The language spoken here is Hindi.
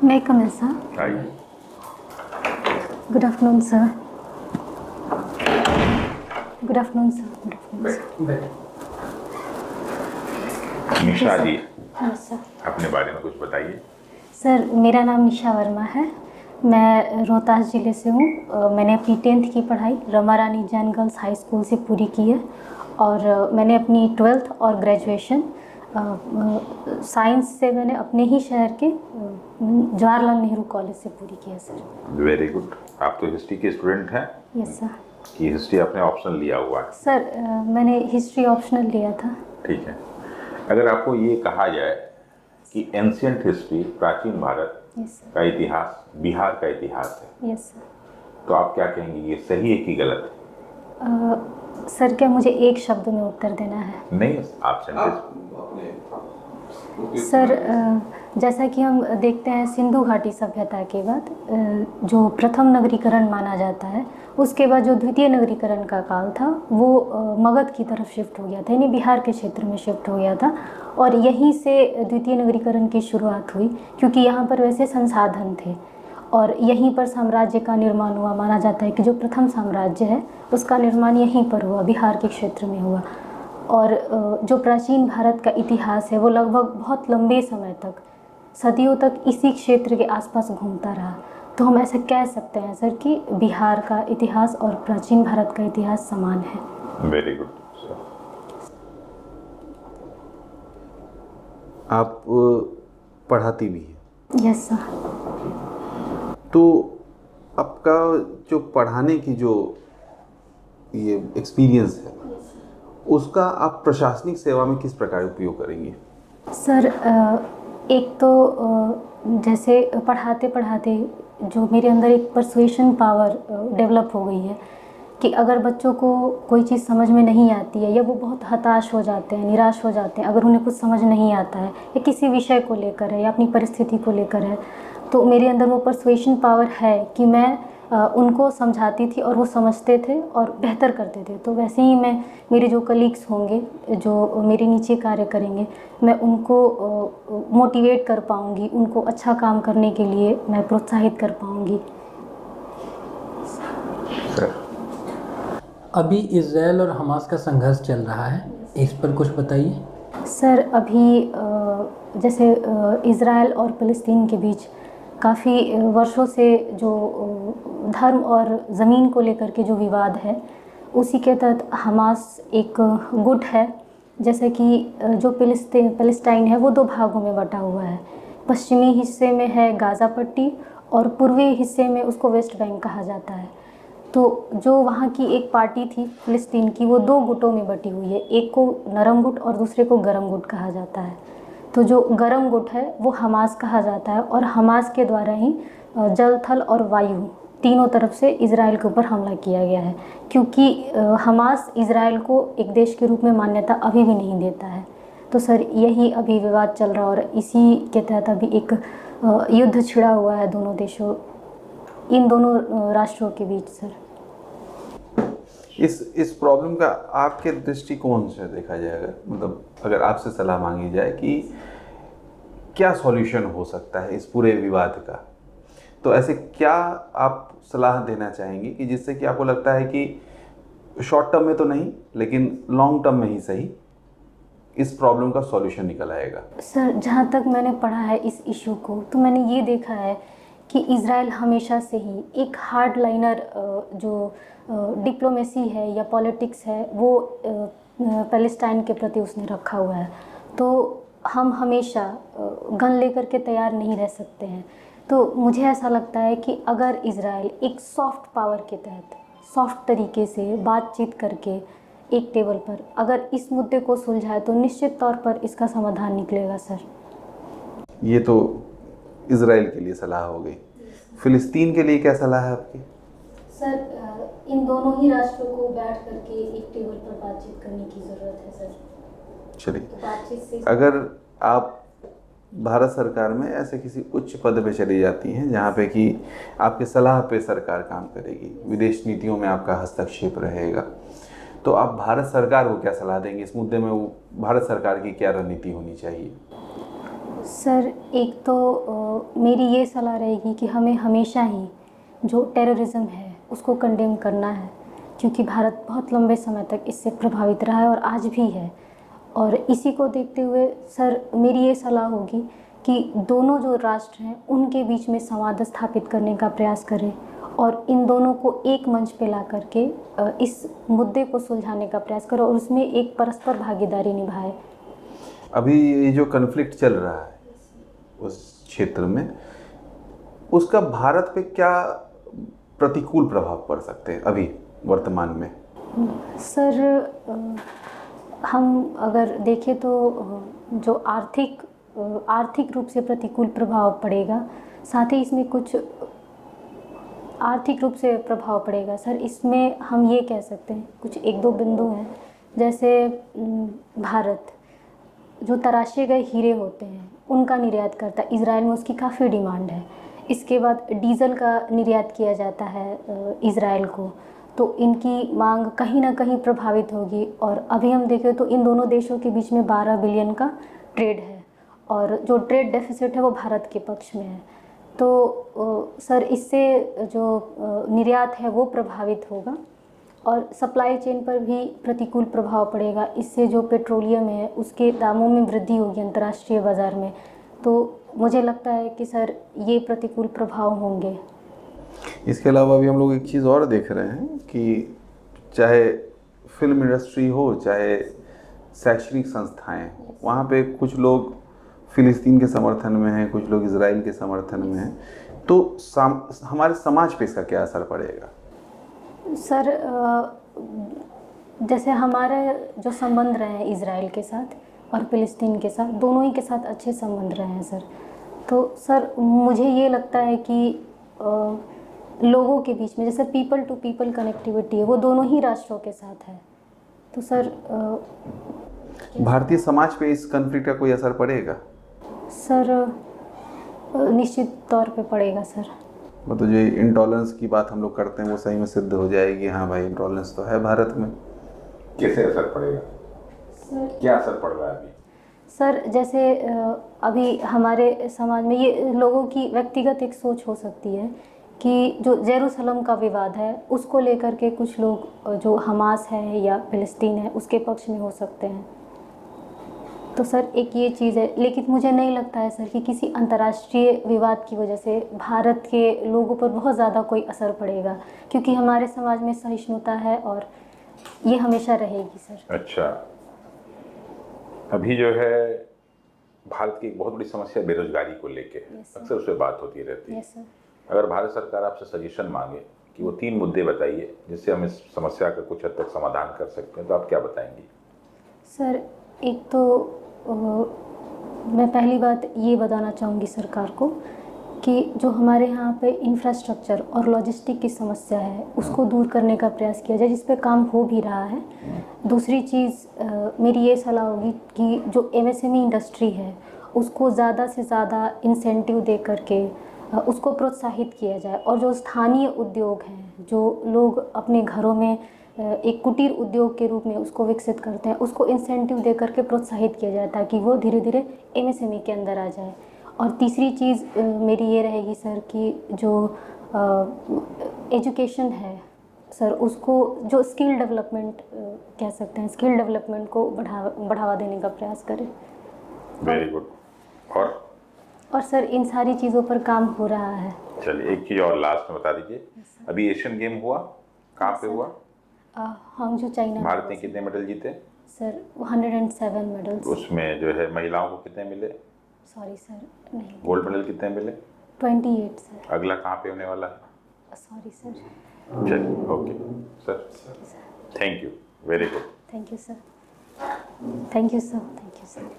May I come in, sir? आइए। Good afternoon, sir. Good afternoon, sir. Good afternoon, sir. निशा जी, Yes, sir. अपने बारे में कुछ बताइए। सर, मेरा नाम निशा वर्मा है। मैं रोहतास ज़िले से हूँ। मैंने अपनी 10th की पढ़ाई रमा रानी जैन गर्ल्स हाई स्कूल से पूरी की है और मैंने अपनी 12th और ग्रेजुएशन साइंस से मैंने अपने ही शहर के जवाहरलाल नेहरू कॉलेज से पूरी की है सर। Very good. आप तो हिस्ट्री के स्टूडेंट हैं। Yes sir. कि हिस्ट्री आपने ऑप्शनल लिया हुआ है? सर, मैंने हिस्ट्री ऑप्शनल लिया था। ठीक है। अगर आपको ये कहा जाए कि एंशियंट हिस्ट्री, प्राचीन भारत का इतिहास बिहार का इतिहास है, यस सर, तो आप क्या कहेंगे, ये सही है कि गलत है? सर, क्या मुझे एक शब्द में उत्तर देना है? नहीं, आप सेंटेंस। सर, जैसा कि हम देखते हैं सिंधु घाटी सभ्यता के बाद जो प्रथम नगरीकरण माना जाता है, उसके बाद जो द्वितीय नगरीकरण का काल था वो मगध की तरफ शिफ्ट हो गया था, यानी बिहार के क्षेत्र में शिफ्ट हो गया था और यहीं से द्वितीय नगरीकरण की शुरुआत हुई, क्योंकि यहाँ पर वैसे संसाधन थे और यहीं पर साम्राज्य का निर्माण हुआ। माना जाता है कि जो प्रथम साम्राज्य है उसका निर्माण यहीं पर हुआ, बिहार के क्षेत्र में हुआ। और जो प्राचीन भारत का इतिहास है वो लगभग बहुत लंबे समय तक, सदियों तक इसी क्षेत्र के आसपास घूमता रहा। तो हम ऐसा कह सकते हैं सर कि बिहार का इतिहास और प्राचीन भारत का इतिहास समान है। Very good. आप पढ़ाती भी हैं? Yes sir. तो आपका जो पढ़ाने की जो ये एक्सपीरियंस है उसका आप प्रशासनिक सेवा में किस प्रकार उपयोग करेंगे? सर, एक तो जैसे पढ़ाते पढ़ाते जो मेरे अंदर एक परसुएशन पावर डेवलप हो गई है कि अगर बच्चों को कोई चीज़ समझ में नहीं आती है या वो बहुत हताश हो जाते हैं, निराश हो जाते हैं, अगर उन्हें कुछ समझ नहीं आता है या किसी विषय को लेकर है या अपनी परिस्थिति को लेकर है, तो मेरे अंदर वो परसुएशन पावर है कि मैं उनको समझाती थी और वो समझते थे और बेहतर करते थे। तो वैसे ही मैं, मेरे जो कलीग्स होंगे जो मेरे नीचे कार्य करेंगे, मैं उनको मोटिवेट कर पाऊँगी, उनको अच्छा काम करने के लिए मैं प्रोत्साहित कर पाऊँगी। अभी इजराइल और हमास का संघर्ष चल रहा है, इस पर कुछ बताइए। सर, अभी जैसे इजराइल और फ़लस्तीन के बीच काफ़ी वर्षों से जो धर्म और ज़मीन को लेकर के जो विवाद है, उसी के तहत हमास एक गुट है। जैसे कि जो फ़लस्तीन है वो दो भागों में बटा हुआ है। पश्चिमी हिस्से में है गाज़ा पट्टी और पूर्वी हिस्से में उसको वेस्ट बैंक कहा जाता है। तो जो वहाँ की एक पार्टी थी फ़लस्तीन की, वो दो गुटों में बटी हुई है, एक को नरम गुट और दूसरे को गरम गुट कहा जाता है। तो जो गरम गुट है वो हमास कहा जाता है और हमास के द्वारा ही जल, थल और वायु तीनों तरफ से इजराइल के ऊपर हमला किया गया है, क्योंकि हमास इजराइल को एक देश के रूप में मान्यता अभी भी नहीं देता है। तो सर, यही अभी विवाद चल रहा और इसी के तहत अभी एक युद्ध छिड़ा हुआ है दोनों देशों, इन दोनों राष्ट्रों के बीच। सर, इस प्रॉब्लम का आपके दृष्टिकोण से देखा जाएगा, मतलब अगर आपसे सलाह मांगी जाए कि क्या सॉल्यूशन हो सकता है इस पूरे विवाद का, तो ऐसे क्या आप सलाह देना चाहेंगे कि जिससे कि आपको लगता है कि शॉर्ट टर्म में तो नहीं लेकिन लॉन्ग टर्म में ही सही इस प्रॉब्लम का सॉल्यूशन निकल आएगा? सर, जहाँ तक मैंने पढ़ा है इस इशू को, तो मैंने ये देखा है कि इजराइल हमेशा से ही एक हार्ड लाइनर जो डिप्लोमेसी है या पॉलिटिक्स है वो फ़लस्तीन के प्रति उसने रखा हुआ है। तो हम हमेशा गन लेकर के तैयार नहीं रह सकते हैं। तो मुझे ऐसा लगता है कि अगर इजराइल एक सॉफ्ट पावर के तहत सॉफ्ट तरीके से बातचीत करके एक टेबल पर अगर इस मुद्दे को सुलझाए तो निश्चित तौर पर इसका समाधान निकलेगा। सर, ये तो इजराइल के लिए सलाह हो गई। फ़लस्तीन के लिए क्या सलाह है आपकी? सर, इन दोनों ही राष्ट्रों को बैठ करके एक टेबल पर बातचीत करने की ज़रूरत है। सर, चलिए, तो बातचीत से अगर आप भारत सरकार में ऐसे किसी उच्च पद पे चली जाती हैं जहाँ पे कि आपके सलाह पे सरकार काम करेगी, विदेश नीतियों में आपका हस्तक्षेप रहेगा, तो आप भारत सरकार को क्या सलाह देंगे इस मुद्दे में? वो भारत सरकार की क्या रणनीति होनी चाहिए? सर एक तो मेरी ये सलाह रहेगी कि हमें हमेशा ही जो टेररिज्म है उसको कंडेम करना है, क्योंकि भारत बहुत लंबे समय तक इससे प्रभावित रहा है और आज भी है। और इसी को देखते हुए सर मेरी ये सलाह होगी कि दोनों जो राष्ट्र हैं उनके बीच में संवाद स्थापित करने का प्रयास करें और इन दोनों को एक मंच पे ला करके इस मुद्दे को सुलझाने का प्रयास करें और उसमें एक परस्पर भागीदारी निभाए। अभी ये जो कन्फ्लिक्ट चल रहा है उस क्षेत्र में, उसका भारत पे क्या प्रतिकूल प्रभाव पड़ सकते हैं अभी वर्तमान में? सर हम अगर देखें तो जो आर्थिक रूप से प्रतिकूल प्रभाव पड़ेगा, साथ ही इसमें कुछ आर्थिक रूप से प्रभाव पड़ेगा सर। इसमें हम ये कह सकते हैं कुछ एक दो बिंदु हैं, जैसे भारत जो तराशे गए हीरे होते हैं उनका निर्यात करता है, इज़राइल में उसकी काफ़ी डिमांड है। इसके बाद डीज़ल का निर्यात किया जाता है इज़राइल को, तो इनकी मांग कहीं ना कहीं प्रभावित होगी। और अभी हम देखें तो इन दोनों देशों के बीच में 12 बिलियन का ट्रेड है और जो ट्रेड डेफिसिट है वो भारत के पक्ष में है। तो सर इससे जो निर्यात है वो प्रभावित होगा और सप्लाई चेन पर भी प्रतिकूल प्रभाव पड़ेगा। इससे जो पेट्रोलियम है उसके दामों में वृद्धि होगी अंतर्राष्ट्रीय बाज़ार में। तो मुझे लगता है कि सर ये प्रतिकूल प्रभाव होंगे। इसके अलावा भी हम लोग एक चीज़ और देख रहे हैं कि चाहे फिल्म इंडस्ट्री हो, चाहे शैक्षणिक संस्थाएं हो, वहाँ पे कुछ लोग फ़िलिस्तीन के समर्थन में हैं, कुछ लोग इजराइल के समर्थन में हैं। तो हमारे समाज पे इसका क्या असर पड़ेगा? सर जैसे हमारे जो संबंध रहे हैं इजराइल के साथ और फ़िलिस्तीन के साथ, दोनों ही के साथ अच्छे संबंध रहे हैं सर। तो सर मुझे ये लगता है कि लोगों के बीच में जैसे पीपल टू पीपल कनेक्टिविटी है वो दोनों ही राष्ट्रों के साथ है। तो सर भारतीय समाज पे इस कॉन्फ्लिक्ट का कोई असर पड़ेगा? सर निश्चित तौर पे पड़ेगा सर। मतलब जो इंटॉलरेंस की बात हम लोग करते हैं वो सही में सिद्ध हो जाएगी, हाँ भाई इंटॉलरेंस तो है भारत में। कैसे असर पड़ेगा सर? क्या असर पड़ रहा है अभी? सर जैसे अभी हमारे समाज में ये लोगों की व्यक्तिगत एक सोच हो सकती है कि जो जेरूसलम का विवाद है उसको लेकर के कुछ लोग जो हमास है या फ़िलिस्तीन है उसके पक्ष में हो सकते हैं। तो सर एक ये चीज़ है, लेकिन मुझे नहीं लगता है सर कि किसी अंतर्राष्ट्रीय विवाद की वजह से भारत के लोगों पर बहुत ज़्यादा कोई असर पड़ेगा, क्योंकि हमारे समाज में सहिष्णुता है और ये हमेशा रहेगी सर। अच्छा, अभी जो है भारत की एक बहुत बड़ी समस्या बेरोजगारी को लेके अक्सर उस पर बात होती रहती है। अगर भारत सरकार आपसे सजेशन मांगे कि वो 3 मुद्दे बताइए जिससे हम इस समस्या का कुछ हद तक समाधान कर सकते हैं, तो आप क्या बताएंगी? सर एक तो मैं पहली बात ये बताना चाहूँगी सरकार को कि जो हमारे यहाँ पे इंफ्रास्ट्रक्चर और लॉजिस्टिक की समस्या है उसको दूर करने का प्रयास किया जाए, जिस पे काम हो भी रहा है। दूसरी चीज़ मेरी ये सलाह होगी कि जो MSME इंडस्ट्री है उसको ज़्यादा से ज़्यादा इंसेंटिव दे करके उसको प्रोत्साहित किया जाए, और जो स्थानीय उद्योग हैं जो लोग अपने घरों में एक कुटीर उद्योग के रूप में उसको विकसित करते हैं उसको इंसेंटिव दे करके प्रोत्साहित किया जाए ताकि वो धीरे धीरे MSME के अंदर आ जाए। और तीसरी चीज़ मेरी ये रहेगी सर कि जो एजुकेशन है सर उसको जो स्किल डेवलपमेंट कह सकते हैं, स्किल डेवलपमेंट को बढ़ावा देने का प्रयास करें। Very good. और सर इन सारी चीज़ों पर काम हो रहा है। चलिए एक चीज़ और लास्ट में बता दीजिए, अभी एशियन गेम हुआ, कहाँ पे हुआ? हांगजू चाइना। भारत ने कितने मेडल जीते? Sir 107 medals. उसमें जो है महिलाओं को कितने मिले? सॉरी सर नहीं। गोल्ड मेडल कितने मिले? 28 सर। अगला कहाँ पे होने वाला है? Sorry sir. चलिए okay sir, thank you, very good. Thank you sir, thank you sir, thank you sir.